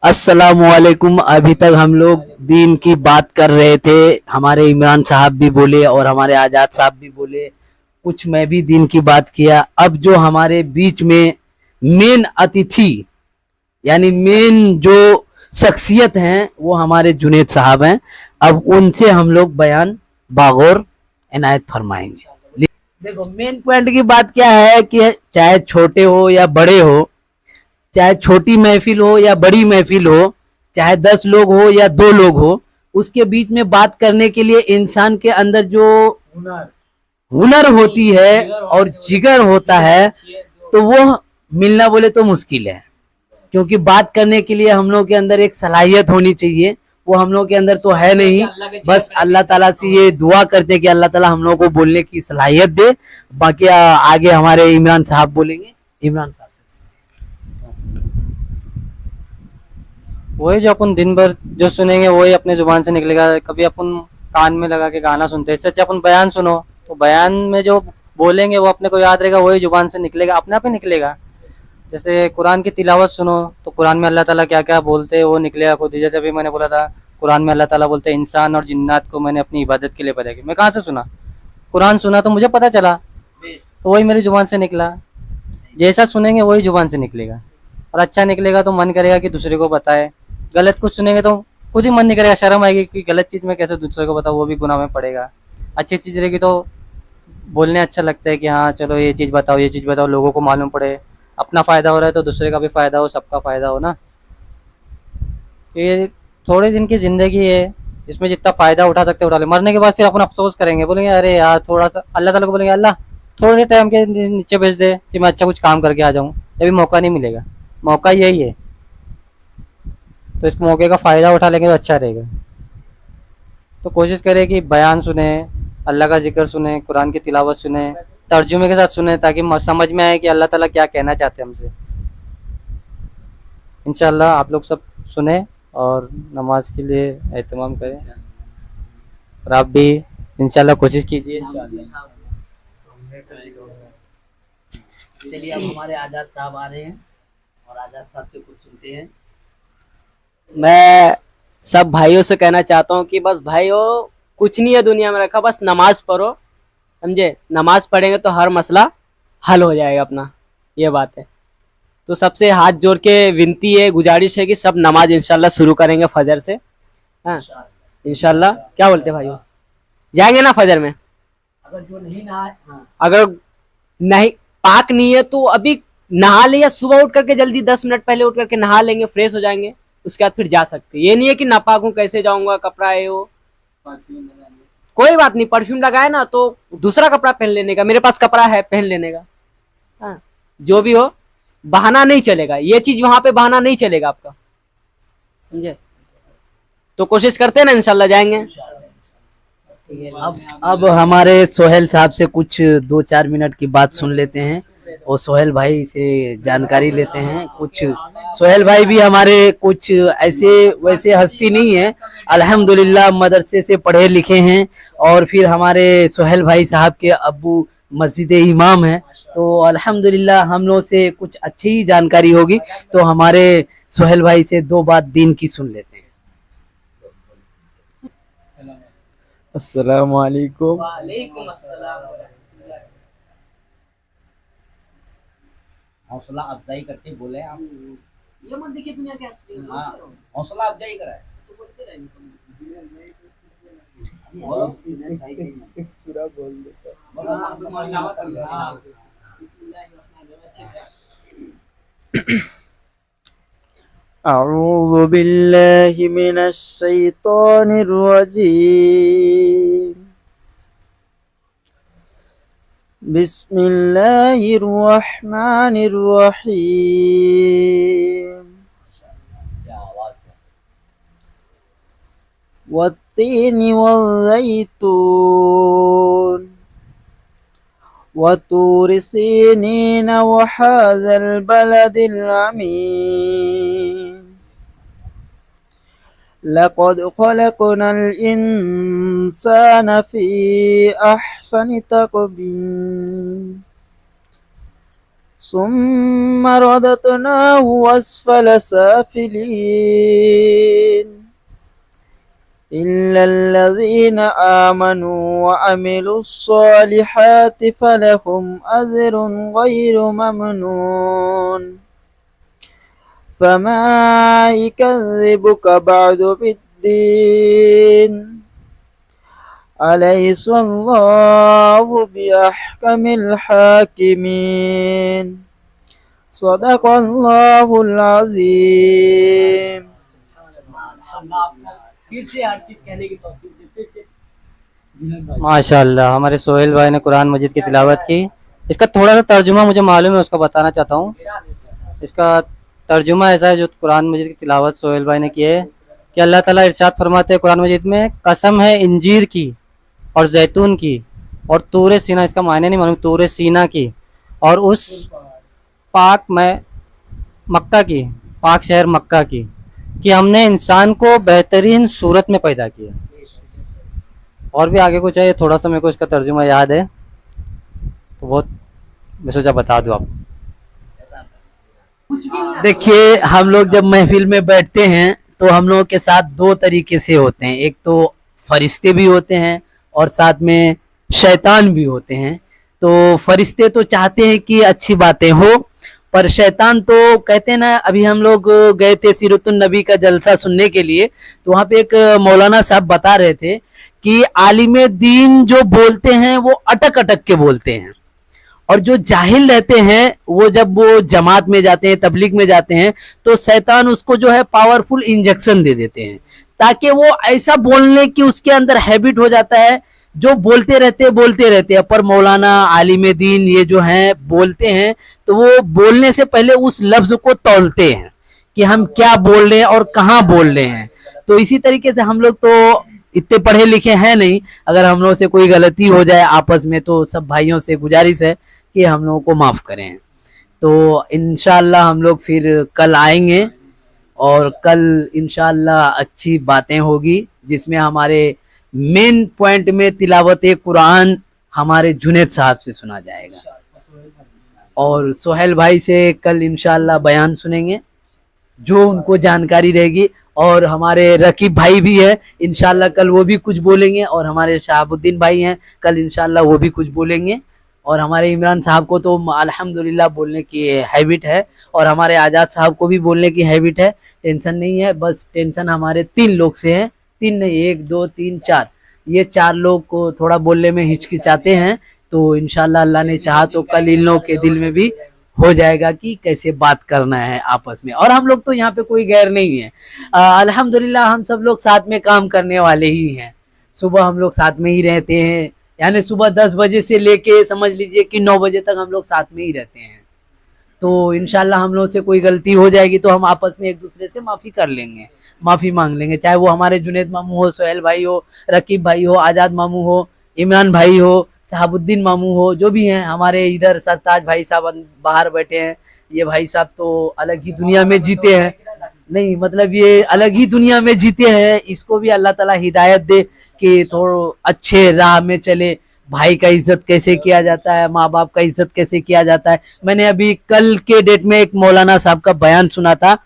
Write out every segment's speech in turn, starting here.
अस्सलाम वालेकुम। अभी तक हम लोग दीन की बात कर रहे थे, हमारे इमरान साहब भी बोले और हमारे आजाद साहब भी बोले, कुछ मैं भी दीन की बात किया। अब जो हमारे बीच में मेन अतिथि यानी मेन जो शख्सियत हैं वो हमारे जुनेद साहब हैं। अब उनसे हम लोग बयान बागौर इनायत फरमाएंगे। देखो, मेन पॉइंट की बात क्या है कि चाहे छोटे हो या बड़े हो, चाहे छोटी महफिल हो या बड़ी महफिल हो, चाहे 10 लोग हो या 2 लोग हो, उसके बीच में बात करने के लिए इंसान के अंदर जो हुनर होती है और जिगर होता है, तो वो मिलना बोले तो मुश्किल है। क्योंकि बात करने के लिए हम लोग के अंदर एक सलाहियत होनी चाहिए, वो हम लोग के अंदर तो है नहीं। बस अल्लाह ताला से ये दुआ करते हैं कि अल्लाह ताला हम लोग को बोलने की सलाहियत दे। बाकी आगे हमारे इमरान साहब बोलेंगे। इमरान साहब वही जो अपन दिन भर जो सुनेंगे वही अपने जुबान से निकलेगा। कभी अपन कान में लगा के गाना सुनते हैं, इससे अच्छा अपन बयान सुनो, तो बयान में जो बोलेंगे वो अपने को याद रहेगा, वही जुबान से निकलेगा, अपने आप ही निकलेगा। जैसे कुरान की तिलावत सुनो तो कुरान में अल्लाह ताला क्या क्या बोलते हैं वो निकलेगा खुद ही। जैसे अभी मैंने बोला था, कुरान में अल्लाह ताला बोलते हैं इंसान और जिन्नात को मैंने अपनी इबादत के लिए पैदा किया। मैं कहाँ से सुना? कुरान सुना तो मुझे पता चला, तो वही मेरी जुबान से निकला। जैसा सुनेंगे वही जुबान से निकलेगा, और अच्छा निकलेगा तो मन करेगा कि दूसरे को बताए। गलत कुछ सुनेंगे तो खुद ही मन नहीं करेगा, शर्म आएगी कि गलत चीज़ में कैसे दूसरे को बताओ, वो भी गुनाह में पड़ेगा। अच्छी चीज़ रहेगी तो बोलने अच्छा लगता है कि हाँ चलो ये चीज़ बताओ, ये चीज़ बताओ, लोगों को मालूम पड़े। अपना फ़ायदा हो रहा है तो दूसरे का भी फ़ायदा हो, सबका फ़ायदा हो ना। ये थोड़े दिन की ज़िंदगी है, इसमें जितना फ़ायदा उठा सकते उठा ले। मरने के बाद फिर अपन अफसोस करेंगे, बोलेंगे अरे यार थोड़ा सा, अल्लाह ताला को बोलेंगे अल्लाह थोड़े टाइम के नीचे भेज दे कि मैं अच्छा कुछ काम करके आ जाऊँ। अभी मौका नहीं मिलेगा, मौका यही है, तो इस मौके का फ़ायदा उठा लेंगे तो अच्छा रहेगा। तो कोशिश करें कि बयान सुने, अल्लाह का जिक्र सुने, कुरान की तिलावत सुने, तर्जुमे के साथ सुने, ताकि समझ में आए कि अल्लाह ताला क्या कहना चाहते हैं हमसे। इंशाल्लाह आप लोग सब सुने और नमाज के लिए एहतमाम करें, और आप भी इंशाल्लाह कोशिश कीजिए। चलिए, अब हमारे आजाद साहब आ रहे हैं और आजाद साहब से कुछ सुनते हैं। मैं सब भाइयों से कहना चाहता हूँ कि बस भाइयों, कुछ नहीं है दुनिया में रखा, बस नमाज पढ़ो। समझे? नमाज पढ़ेंगे तो हर मसला हल हो जाएगा अपना, ये बात है। तो सबसे हाथ जोड़ के विनती है, गुजारिश है कि सब नमाज इंशाल्लाह शुरू करेंगे फजर से। हाँ, इंशाल्लाह। क्या बोलते भाइयों, जाएंगे ना फजर में? अगर जो नहीं नहाए, अगर नहीं, पाक नहीं है तो अभी नहा ले, या सुबह उठ करके जल्दी 10 मिनट पहले उठ करके नहा लेंगे, फ्रेश हो जाएंगे, उसके बाद फिर जा सकते। ये नहीं है कि नापाक हूँ कैसे जाऊंगा, कपड़ा है वो, कोई बात नहीं, परफ्यूम लगाए ना तो दूसरा कपड़ा पहन लेने का, मेरे पास कपड़ा है पहन लेने का। हाँ, जो भी हो, बहाना नहीं चलेगा, ये चीज वहां पे बहाना नहीं चलेगा आपका। समझे? तो कोशिश करते हैं ना, इंशाल्लाह जाएंगे। अब हमारे सोहेल साहब से कुछ 2-4 मिनट की बात सुन लेते हैं और सोहेल भाई से जानकारी लेते हैं कुछ। सोहेल भाई भी हमारे कुछ ऐसे वैसे हस्ती नहीं है, अल्हम्दुलिल्लाह मदरसे से पढ़े लिखे हैं, और फिर हमारे सोहेल भाई साहब के अब्बू मस्जिद इमाम है, तो अल्हम्दुलिल्लाह हम लोग से कुछ अच्छी ही जानकारी होगी। तो हमारे सोहेल भाई से 2 बात दीन की सुन लेते हैं। अस्सलाम वालेकुम। वालेकुम अस्सलाम। हौसला अफजाई करके बोले आप। ये मत देखिए दुनिया क्या सोचती है। हाँ, हौसला अफजाई कराए। तो बोलते रहेंगे। बोलो। एक सूरा बोल देता। बोलो, हाँ। أعوذ بالله من الشيطان الرجيم. بسم الله الرحمن الرحيم. والتين والزيتون وطور سينين وهذا البلد الأمين. لقد خلقنا الإنسان في أحسن تقويم ثم رددناه أسفل سافلين إلا الذين آمنوا وعملوا الصالحات فلهم أجر غير ممنون فما يكذبك بعد بالدين أليس الله بأحكم الحاكمين صدق الله العظيم. फिर से हर चीज कहने की तौफीक दे, फिर से जुनैद भाई। माशाल्लाह, हमारे सोहेल भाई ने कुरान मजीद की तिलावत की। इसका थोड़ा सा तर्जुमा मुझे मालूम है, उसका बताना चाहता हूँ। इसका तर्जुमा ऐसा है, जो कुरान मजीद की तिलावत सोहेल भाई ने की है कि अल्लाह ताला इरशाद फरमाते हैं कुरान मजीद में, कसम है इंजीर की और जैतून की और तूरे सीना, इसका मायने नहीं मालूम, तूरे सीना की और उस पाक में मक्का की, पाक शहर मक्का की, कि हमने इंसान को बेहतरीन सूरत में पैदा किया। और भी आगे कुछ है, ये थोड़ा सा मेरे को इसका तर्जुमा याद है, तो बहुत मैं सोचा बता दूँ आपको। देखिए, हम लोग जब महफिल में बैठते हैं तो हम लोगों के साथ दो तरीके से होते हैं। एक तो फरिश्ते भी होते हैं और साथ में शैतान भी होते हैं। तो फरिश्ते तो चाहते हैं कि अच्छी बातें हो, पर शैतान तो कहते हैं ना, अभी हम लोग गए थे सीरतुन नबी का जलसा सुनने के लिए, तो वहाँ पे एक मौलाना साहब बता रहे थे कि आलिम दीन जो बोलते हैं वो अटक अटक के बोलते हैं, और जो जाहिल रहते हैं वो जब वो जमात में जाते हैं, तबलीग में जाते हैं, तो शैतान उसको जो है पावरफुल इंजेक्शन दे देते हैं, ताकि वो ऐसा बोलने की उसके अंदर हैबिट हो जाता है, जो बोलते रहते हैं। पर मौलाना आलिम दीन ये जो हैं बोलते हैं, तो वो बोलने से पहले उस लफ्ज को तौलते हैं कि हम क्या बोल रहे हैं और कहाँ बोल रहे हैं। तो इसी तरीके से हम लोग तो इतने पढ़े लिखे हैं नहीं, अगर हम लोग से कोई गलती हो जाए आपस में तो सब भाइयों से गुजारिश है कि हम लोगों को माफ़ करें। तो इंशाअल्लाह हम लोग फिर कल आएंगे और कल इंशाअल्लाह अच्छी बातें होगी, जिसमें हमारे मेन पॉइंट में तिलावत कुरान हमारे जुनैद साहब से सुना जाएगा और सोहेल भाई से कल इंशाअल्लाह बयान सुनेंगे जो उनको जानकारी रहेगी। और हमारे रकीब भाई भी है, इंशाअल्लाह कल वो भी कुछ बोलेंगे, और हमारे शहाबुद्दीन भाई हैं, कल इंशाअल्लाह वो भी कुछ बोलेंगे। और हमारे इमरान साहब को तो अल्हम्दुलिल्लाह बोलने की हैबिट है, और हमारे आज़ाद साहब को भी बोलने की हैबिट है। टेंशन नहीं है, बस टेंशन हमारे 3 लोग से है, 3 नहीं, 1 2 3 4, ये 4 लोग को थोड़ा बोलने में हिचकिचाते हैं। तो इंशाअल्लाह अल्लाह ने चाहा तो कल इन लोगों के दिल में भी हो जाएगा कि कैसे बात करना है आपस में। और हम लोग तो यहाँ पे कोई गैर नहीं है, अल्हम्दुलिल्लाह हम सब लोग साथ में काम करने वाले ही हैं। सुबह हम लोग साथ में ही रहते हैं, यानी सुबह 10 बजे से लेके समझ लीजिए कि 9 बजे तक हम लोग साथ में ही रहते हैं। तो इंशाल्लाह हम लोग से कोई गलती हो जाएगी तो हम आपस में एक दूसरे से माफ़ी कर लेंगे, माफ़ी मांग लेंगे, चाहे वो हमारे जुनैद मामू हो, सोहेल भाई हो, रकीब भाई हो, आज़ाद मामू हो, इमरान भाई हो, शहाबुद्दीन मामू हो, जो भी हैं। हमारे इधर सरताज भाई साहब बाहर बैठे हैं, ये भाई साहब तो अलग ही दुनिया में जीते हैं, नहीं मतलब ये अलग ही दुनिया में जीते हैं। इसको भी अल्लाह ताला हिदायत दे कि थोड़ा अच्छे राह में चले, भाई का इज्जत कैसे किया जाता है, माँ बाप का इज्जत कैसे किया जाता है। मैंने अभी कल के डेट में एक मौलाना साहब का बयान सुना था,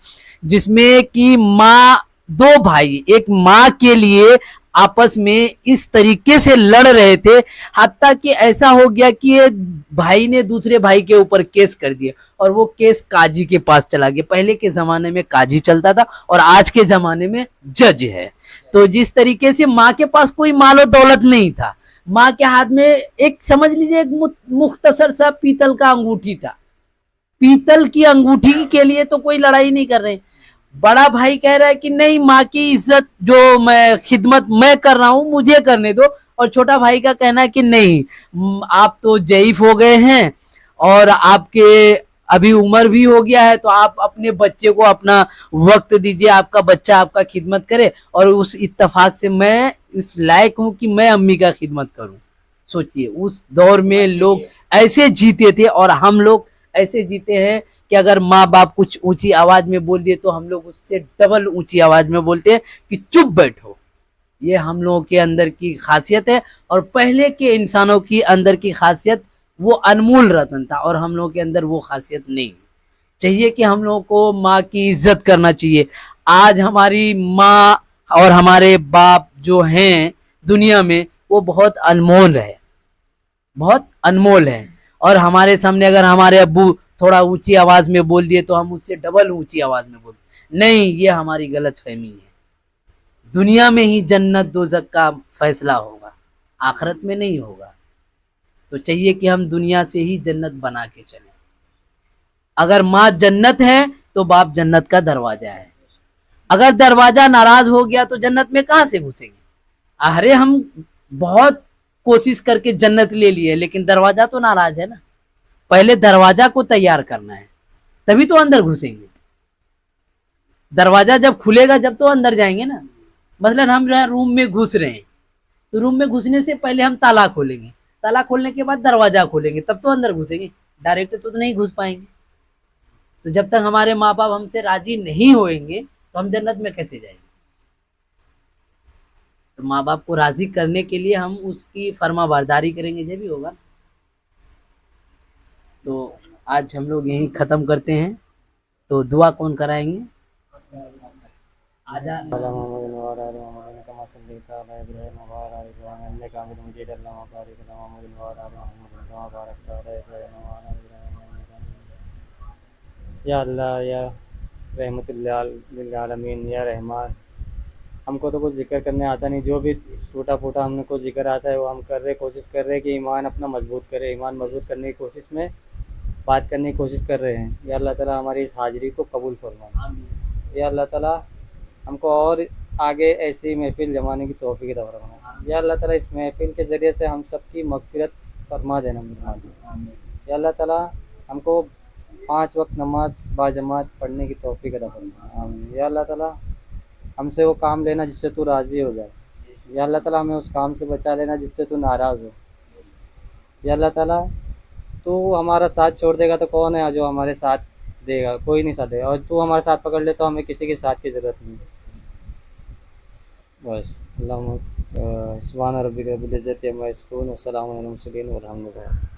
जिसमें कि माँ, 2 भाई एक माँ के लिए आपस में इस तरीके से लड़ रहे थे, हत्ता कि ऐसा हो गया कि ये भाई ने दूसरे भाई के ऊपर केस कर दिया, और वो केस काजी के पास चला गया। पहले के ज़माने में काजी चलता था और आज के ज़माने में जज है। तो जिस तरीके से माँ के पास कोई मालो दौलत नहीं था, माँ के हाथ में एक समझ लीजिए एक मुख्तसर सा पीतल का अंगूठी था, पीतल की अंगूठी के लिए तो कोई लड़ाई नहीं कर रहे। बड़ा भाई कह रहा है कि नहीं, माँ की इज्जत जो मैं खिदमत मैं कर रहा हूँ मुझे करने दो, और छोटा भाई का कहना है कि नहीं, आप तो जईफ हो गए हैं और आपके अभी उम्र भी हो गया है, तो आप अपने बच्चे को अपना वक्त दीजिए, आपका बच्चा आपका खिदमत करे। और उस इत्तेफाक से मैं इस लायक हूँ कि मैं अम्मी का खिदमत करूँ। सोचिए उस दौर में लोग ऐसे जीते थे और हम लोग ऐसे जीते हैं कि अगर माँ बाप कुछ ऊंची आवाज में बोल दिए तो हम लोग उससे डबल ऊंची आवाज में बोलते हैं कि चुप बैठो। ये हम लोगों के अंदर की खासियत है, और पहले के इंसानों की अंदर की खासियत वो अनमोल रतन था, और हम लोगों के अंदर वो खासियत नहीं है। चाहिए कि हम लोगों को माँ की इज्जत करना चाहिए। आज हमारी माँ और हमारे बाप जो हैं दुनिया में, वो बहुत अनमोल है, बहुत अनमोल है। और हमारे सामने अगर हमारे अब्बू थोड़ा ऊंची आवाज में बोल दिए तो हम उससे डबल ऊंची आवाज में बोल, नहीं, ये हमारी गलत फहमी है। दुनिया में ही जन्नत दोजक का फैसला होगा, आखिरत में नहीं होगा। तो चाहिए कि हम दुनिया से ही जन्नत बना के चलें। अगर माँ जन्नत है तो बाप जन्नत का दरवाजा है। अगर दरवाजा नाराज हो गया तो जन्नत में कहां से घुसेंगे? अरे हम बहुत कोशिश करके जन्नत ले लिए, लेकिन दरवाजा तो नाराज है ना। पहले दरवाजा को तैयार करना है, तभी तो अंदर घुसेंगे। दरवाजा जब खुलेगा जब तो अंदर जाएंगे ना। मसलन हम रूम में घुस रहे हैं, तो रूम में घुसने से पहले हम ताला खोलेंगे, ताला खोलने के बाद दरवाजा खोलेंगे, तब तो अंदर घुसेंगे। डायरेक्ट तो नहीं घुस पाएंगे। तो जब तक हमारे माँ बाप हमसे राजी नहीं होंगे तो हम जन्नत में कैसे जाएंगे? तो माँ बाप को राजी करने के लिए हम उसकी फर्मा बरदारी करेंगे, जब भी होगा। तो आज हम लोग यहीं ख़त्म करते हैं। तो दुआ कौन कराएंगे? आजा या अल्लाह या रहमतुल्लिल आलमीन या रहमान, हमको तो कुछ जिक्र करने आता नहीं, जो भी टूटा फूटा हमने को जिक्र आता है वो हम कर रहे, कोशिश कर रहे हैं कि ईमान अपना मजबूत करें। ईमान मजबूत करने की कोशिश में बात करने की कोशिश कर रहे हैं। या अल्लाह ताला हमारी इस हाज़िरी को कबूल फरमाए। या अल्लाह ताला हमको और आगे ऐसी महफिल जमाने की तौफीक अता फरमाए। या अल्लाह ताला इस महफिल के ज़रिए से हम सब की मग़फ़िरत फरमा देना मेहरबान। या अल्लाह ताला हमको 5 वक्त नमाज बाजमात पढ़ने की तौफीक अता फरमाए। आमीन। या अल्लाह ताला हमसे वो काम लेना जिससे तू राज़ी हो जाए। या अल्लाह ताला हमें उस काम से बचा लेना जिससे तू नाराज़ हो। या अल्लाह ताला तू हमारा साथ छोड़ देगा तो कौन है जो हमारे साथ देगा? कोई नहीं साथ देगा। और तू हमारा साथ पकड़ ले तो हमें किसी के साथ की ज़रूरत नहीं। बस अल्लाहुम्मा सुब्हान रब्बिका रब्बिल इज़्ज़ति अम्मा यसिफ़ून व सलामुन अलल मुरसलीन वल्हम्दुलिल्लाह।